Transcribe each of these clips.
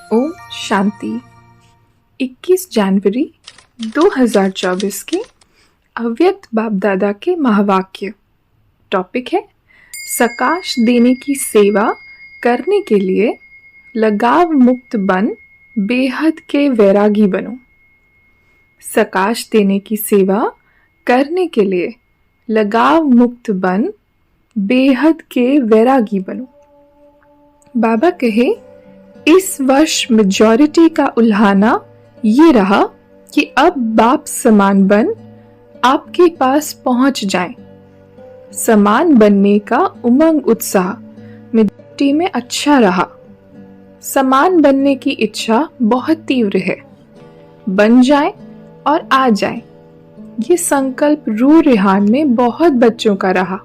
ओम शांति। 21 जनवरी 2024 के अव्यक्त बाप दादा के महावाक्य। टॉपिक है सकाश देने की सेवा करने के लिए लगाव मुक्त बन बेहद के वैरागी बनो। सकाश देने की सेवा करने के लिए लगाव मुक्त बन बेहद के वैरागी बनो। बाबा कहे इस वर्ष मेजॉरिटी का उल्हाना ये रहा कि अब बाप समान बन आपके पास पहुंच जाएं। समान बनने का उमंग उत्साह मेजॉरिटी में अच्छा रहा। समान बनने की इच्छा बहुत तीव्र है। बन जाएं और आ जाएं। ये संकल्प रूह रेहान में बहुत बच्चों का रहा।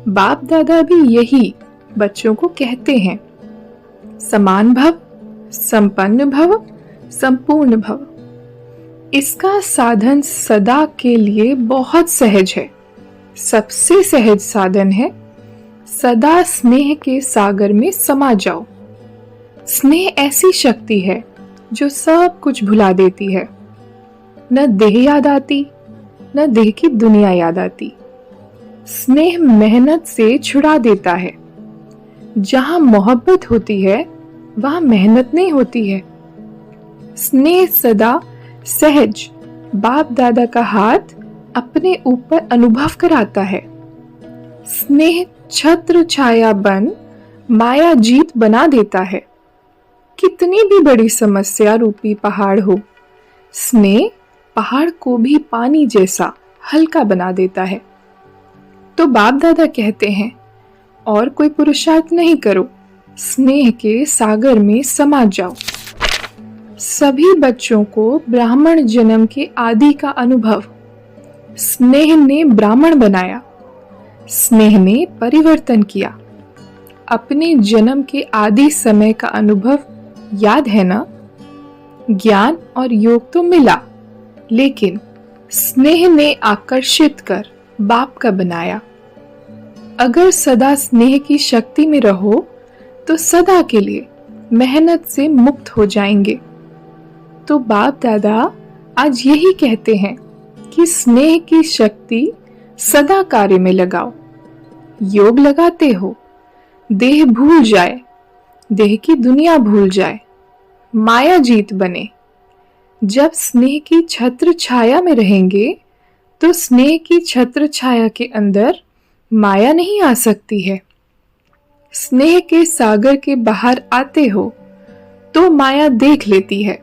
बाप दादा भी यही बच्चों को कहते हैं, समान भव, संपन्न भव, संपूर्ण भव। इसका साधन सदा के लिए बहुत सहज है। सबसे सहज साधन है सदा स्नेह के सागर में समा जाओ। स्नेह ऐसी शक्ति है जो सब कुछ भुला देती है। न देह याद आती, न देह की दुनिया याद आती। स्नेह मेहनत से छुड़ा देता है। जहां मोहब्बत होती है वहां मेहनत नहीं होती है। स्नेह सदा सहज बाप दादा का हाथ अपने ऊपर अनुभव कराता है। स्नेह छत्र छाया बन माया जीत बना देता है। कितनी भी बड़ी समस्या रूपी पहाड़ हो, स्नेह पहाड़ को भी पानी जैसा हल्का बना देता है। तो बाप दादा कहते हैं और कोई पुरुषार्थ नहीं करो, स्नेह के सागर में समा जाओ। सभी बच्चों को ब्राह्मण जन्म के आदि का अनुभव स्नेह ने ब्राह्मण बनाया। स्नेह ने परिवर्तन किया। अपने जन्म के आदि समय का अनुभव याद है ना? ज्ञान और योग तो मिला, लेकिन स्नेह ने आकर्षित कर बाप का बनाया। अगर सदा स्नेह की शक्ति में रहो तो सदा के लिए मेहनत से मुक्त हो जाएंगे। तो बाप दादा आज यही कहते हैं कि स्नेह की शक्ति सदा कार्य में लगाओ। योग लगाते हो, देह भूल जाए, देह की दुनिया भूल जाए, माया जीत बने। जब स्नेह की छत्र छाया में रहेंगे तो स्नेह की छत्र छाया के अंदर माया नहीं आ सकती है। स्नेह के सागर के बाहर आते हो तो माया देख लेती है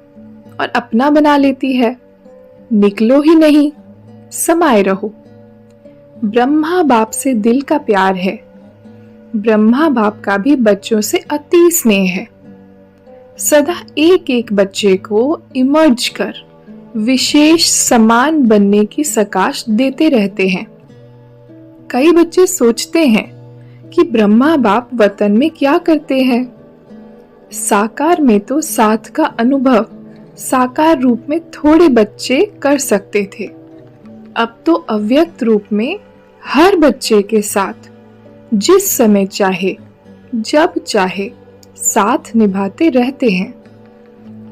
और अपना बना लेती है। निकलो ही नहीं, समाये रहो। ब्रह्मा बाप से दिल का प्यार है। ब्रह्मा बाप का भी बच्चों से अति स्नेह है। सदा एक एक बच्चे को इमर्ज कर विशेष समान बनने की सकाश देते रहते हैं। कई बच्चे सोचते हैं कि ब्रह्मा बाप वतन में क्या करते हैं। साकार में तो साथ का अनुभव साकार रूप में थोड़े बच्चे कर सकते थे। अब तो अव्यक्त रूप में हर बच्चे के साथ जिस समय चाहे जब चाहे साथ निभाते रहते हैं।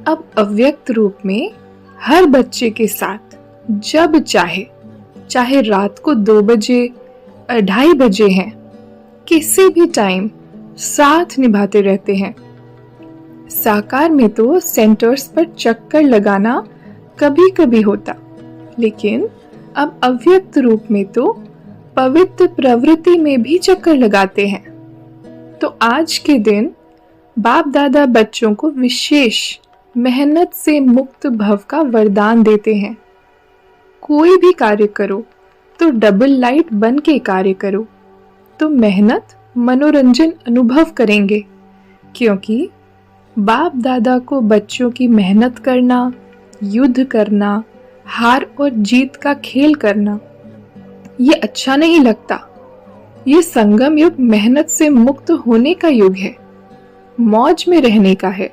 अब अव्यक्त रूप में हर बच्चे के साथ जब चाहे, चाहे रात को 2 बजे 2:30 बजे हैं, किसी भी टाइम साथ निभाते रहते हैं। साकार में तो सेंटर्स पर चक्कर लगाना कभी कभी होता, लेकिन अब अव्यक्त रूप में तो पवित्र प्रवृत्ति में भी चक्कर लगाते हैं। तो आज के दिन बाप दादा बच्चों को विशेष मेहनत से मुक्त भव का वरदान देते हैं। कोई भी कार्य करो तो डबल लाइट बन के कार्य करो, तो मेहनत मनोरंजन अनुभव करेंगे। क्योंकि बाप दादा को बच्चों की मेहनत करना, युद्ध करना, हार और जीत का खेल करना ये अच्छा नहीं लगता। ये संगम युग मेहनत से मुक्त होने का युग है, मौज में रहने का है।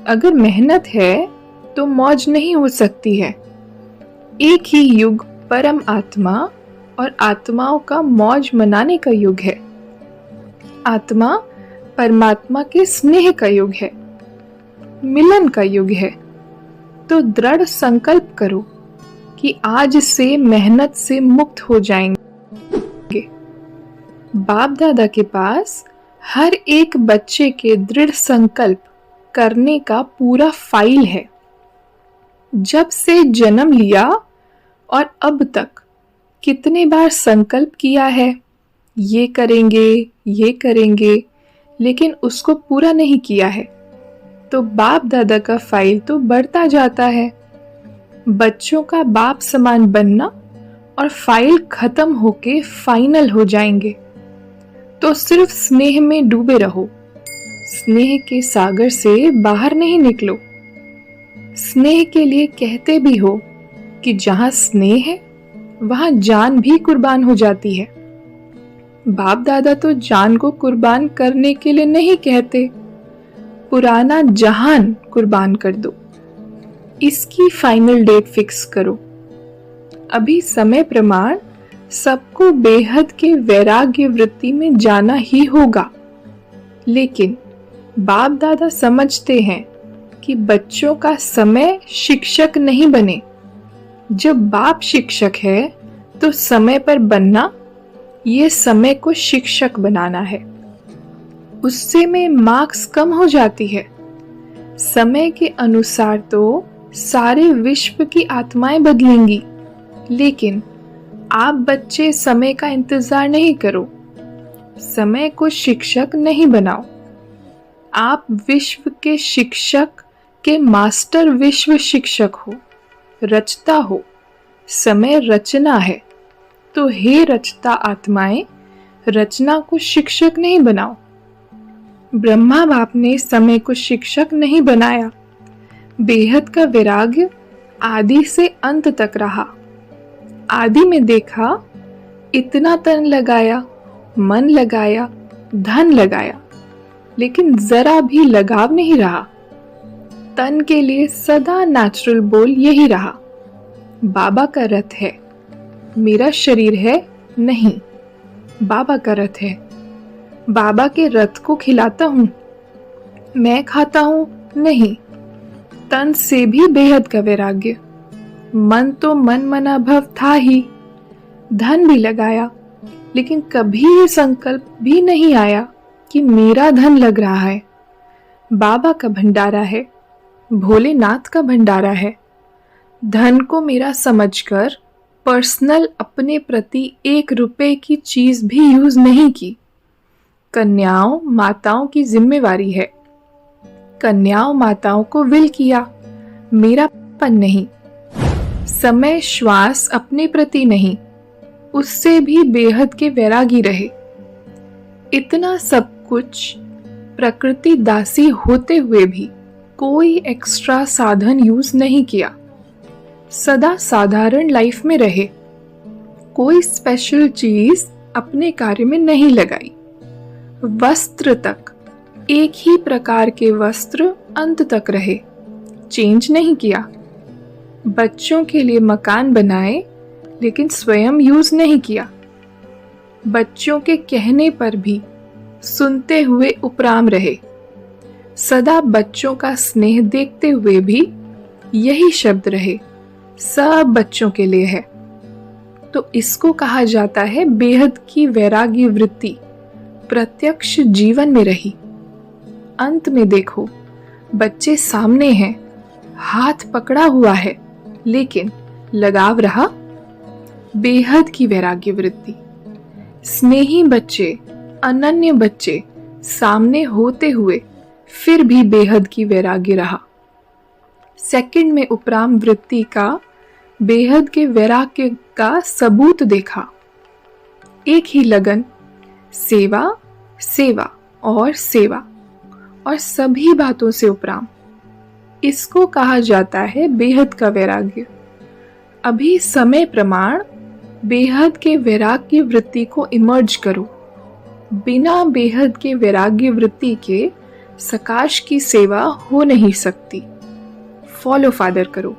अगर मेहनत है तो मौज नहीं हो सकती है। एक ही युग परम आत्मा और आत्माओं का मौज मनाने का युग है। आत्मा परमात्मा के स्नेह का युग है। मिलन का युग है, तो दृढ़ संकल्प करो कि आज से मेहनत से मुक्त हो जाएंगे। बाप दादा के पास हर एक बच्चे के दृढ़ संकल्प करने का पूरा फाइल है। जब से जन्म लिया और अब तक कितने बार संकल्प किया है, ये करेंगे, लेकिन उसको पूरा नहीं किया है, तो बाप दादा का फाइल तो बढ़ता जाता है। बच्चों का बाप समान बनना और फाइल खत्म होके फाइनल हो जाएंगे। तो सिर्फ स्नेह में डूबे रहो, स्नेह के सागर से बाहर नहीं निकलो। स्नेह के लिए कहते भी हो कि जहां स्नेह है वहां जान भी कुर्बान हो जाती है। बाप दादा तो जान को कुर्बान करने के लिए नहीं कहते, पुराना जहान कुर्बान कर दो। इसकी फाइनल डेट फिक्स करो। अभी समय प्रमाण सबको बेहद के वैराग्य वृत्ति में जाना ही होगा, लेकिन बाप दादा समझते हैं कि बच्चों का समय शिक्षक नहीं बने। जब बाप शिक्षक है तो समय पर बनना, ये समय को शिक्षक बनाना है। उससे में मार्क्स कम हो जाती है। समय के अनुसार तो सारे विश्व की आत्माएं बदलेंगी, लेकिन आप बच्चे समय का इंतजार नहीं करो। समय को शिक्षक नहीं बनाओ। आप विश्व के शिक्षक के मास्टर विश्व शिक्षक हो, रचता हो। समय रचना है, तो हे रचता आत्माएं, रचना को शिक्षक नहीं बनाओ। ब्रह्मा बाप ने समय को शिक्षक नहीं बनाया। बेहद का वैराग्य आदि से अंत तक रहा। आदि में देखा, इतना तन लगाया, मन लगाया, धन लगाया, लेकिन जरा भी लगाव नहीं रहा। तन के लिए सदा नेचुरल बोल यही रहा, बाबा का रथ है, मेरा शरीर है नहीं, बाबा का रथ है। बाबा के रथ को खिलाता हूँ, मैं खाता हूँ नहीं। तन से भी बेहद का वैराग्य। मन तो मन मना भव था ही, धन भी लगाया, लेकिन कभी ये संकल्प भी नहीं आया कि मेरा धन लग रहा है। बाबा का भंडारा है, भोलेनाथ का भंडारा है। धन को मेरा समझकर पर्सनल अपने प्रति 1 रुपए की चीज भी यूज नहीं की। कन्याओं माताओं की जिम्मेवारी है। कन्याओं माताओं को विल किया, मेरापन नहीं। समय श्वास अपने प्रति नहीं, उससे भी बेहद के वैरागी रहे। इतना सब कुछ प्रकृति दासी होते हुए भी कोई एक्स्ट्रा साधन यूज नहीं किया। सदा साधारण लाइफ में रहे। कोई स्पेशल चीज अपने कार्य में नहीं लगाई। वस्त्र तक एक ही प्रकार के वस्त्र अंत तक रहे, चेंज नहीं किया। बच्चों के लिए मकान बनाए, लेकिन स्वयं यूज नहीं किया। बच्चों के कहने पर भी सुनते हुए उपराम रहे। सदा बच्चों का स्नेह देखते हुए भी यही शब्द रहे, सब बच्चों के लिए है। तो इसको कहा जाता है बेहद की वैरागी वृत्ति प्रत्यक्ष जीवन में रही। अंत में देखो, बच्चे सामने हैं, हाथ पकड़ा हुआ है, लेकिन लगाव रहा। बेहद की वैराग्य वृत्ति। स्नेही बच्चे, अनन्य बच्चे सामने होते हुए फिर भी बेहद की वैराग्य रहा। सेकंड में उपराम वृत्ति का बेहद के वैराग्य का सबूत देखा। एक ही लगन, सेवा सेवा और सेवा, और सभी बातों से उपराम। इसको कहा जाता है बेहद का वैराग्य। अभी समय प्रमाण बेहद के वैराग्य वृत्ति को इमर्ज करो। बिना बेहद के वैराग्य वृत्ति के सकाश की सेवा हो नहीं सकती। फॉलो फादर करो।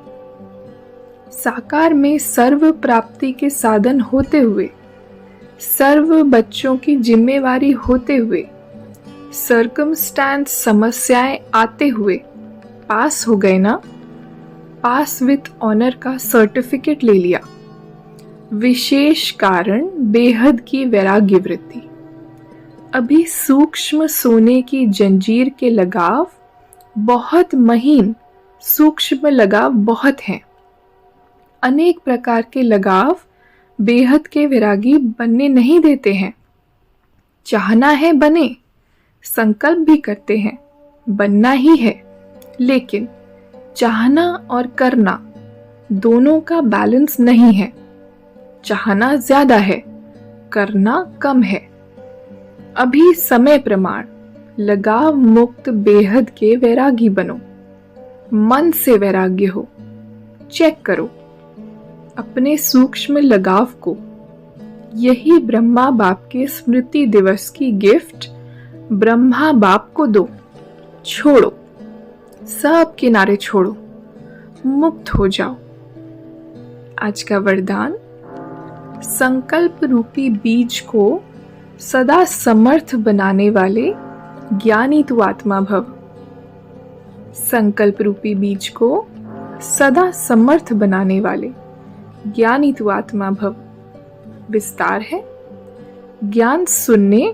साकार में सर्व प्राप्ति के साधन होते हुए, सर्व बच्चों की जिम्मेवारी होते हुए, सर्कमस्टेंस समस्याएं आते हुए, पास हो गए ना, पास विथ ऑनर का सर्टिफिकेट ले लिया। विशेष कारण बेहद की वैराग्य वृत्ति। अभी सूक्ष्म सोने की जंजीर के लगाव बहुत महीन, सूक्ष्म लगाव बहुत हैं। अनेक प्रकार के लगाव बेहद के वैरागी बनने नहीं देते हैं। चाहना है बने, संकल्प भी करते हैं, बनना ही है, लेकिन चाहना और करना दोनों का बैलेंस नहीं है। चाहना ज्यादा है, करना कम है। अभी समय प्रमाण लगाव मुक्त बेहद के वैरागी बनो। मन से वैराग्य हो। चेक करो अपने सूक्ष्म लगाव को। यही ब्रह्मा बाप के स्मृति दिवस की गिफ्ट ब्रह्मा बाप को दो। छोड़ो, सब किनारे छोड़ो, मुक्त हो जाओ। आज का वरदान, संकल्प रूपी बीज को सदा समर्थ बनाने वाले ज्ञानी तू आत्मा भव। संकल्प रूपी बीज को सदा समर्थ बनाने वाले ज्ञानी तू आत्मा भव। विस्तार है, ज्ञान सुनने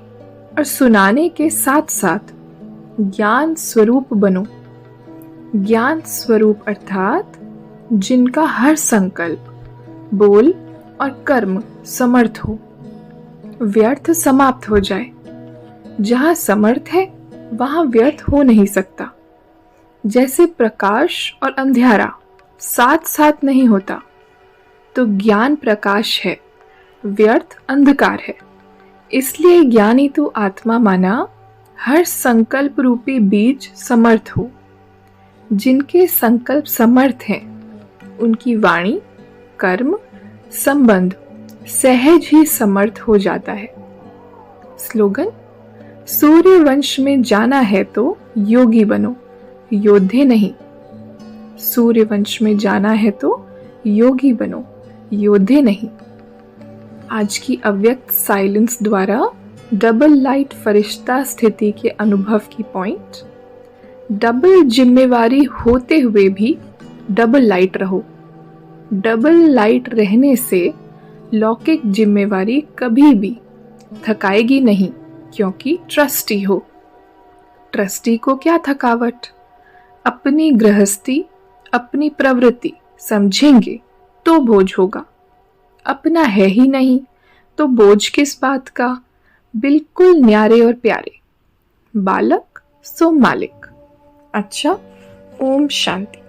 और सुनाने के साथ साथ ज्ञान स्वरूप बनो। ज्ञान स्वरूप अर्थात जिनका हर संकल्प, बोल और कर्म समर्थ हो, व्यर्थ समाप्त हो जाए। जहां समर्थ है वहां व्यर्थ हो नहीं सकता। जैसे प्रकाश और अंधेरा साथ साथ नहीं होता, तो ज्ञान प्रकाश है, व्यर्थ अंधकार है। इसलिए ज्ञानी तो आत्मा माना हर संकल्प रूपी बीज समर्थ हो। जिनके संकल्प समर्थ हैं, उनकी वाणी, कर्म, संबंध सहज ही समर्थ हो जाता है। स्लोगन, सूर्य वंश में जाना है तो योगी बनो, योद्धे नहीं। सूर्य वंश में जाना है तो योगी बनो, योद्धे नहीं। आज की अव्यक्त साइलेंस द्वारा डबल लाइट फरिश्ता स्थिति के अनुभव की पॉइंट, डबल जिम्मेवारी होते हुए भी डबल लाइट रहो। डबल लाइट रहने से लौकिक जिम्मेवारी कभी भी थकाएगी नहीं, क्योंकि ट्रस्टी हो। ट्रस्टी को क्या थकावट। अपनी गृहस्थी, अपनी प्रवृत्ति समझेंगे तो बोझ होगा। अपना है ही नहीं तो बोझ किस बात का। बिल्कुल न्यारे और प्यारे, बालक सो मालिक। अच्छा, ओम शांति।